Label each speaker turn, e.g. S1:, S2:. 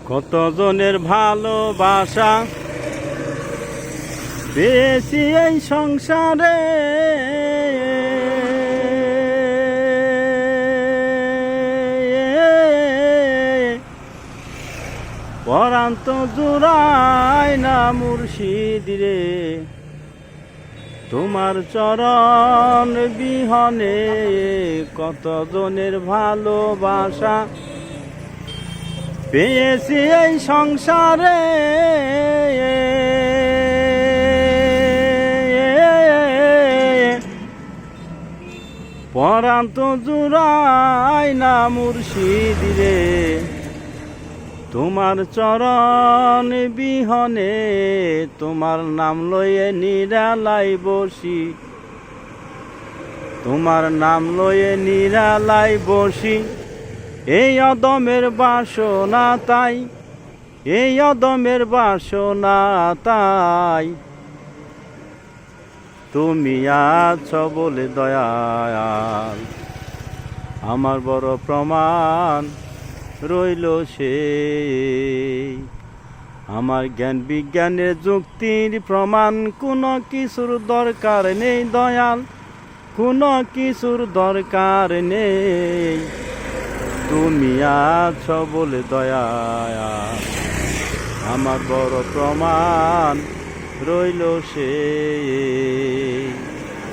S1: কতজনের ভালোবাসা পেয়েছি এই সংসারে, পরাণ তো জুড়ায় না মুর্শিদ রে, তোমার চরণ বিহনে কতজনের ভালোবাসা পেয়েছি এই সংসারে। পরাণ তো জুড়ায় না মুর্শিদ রে, তোমার চরণ বিহনে তোমার নাম লয়ে নিরালাই বসি, তোমার নাম লয়ে নিরালাই বসি। এই অদমের বাসনা তাই, এই অদমের বাসনা তাই, তুমি আছো বলে দয়াল আমার বড় প্রমাণ রইল সে। আমার জ্ঞান বিজ্ঞানের যুক্তির প্রমাণ কোনো কিছুর দরকার নেই দয়াল, কোনো কিছুর দরকার নেই, তুমি আছো বলে দয়াল আমার বড় প্রমাণ রইল সে।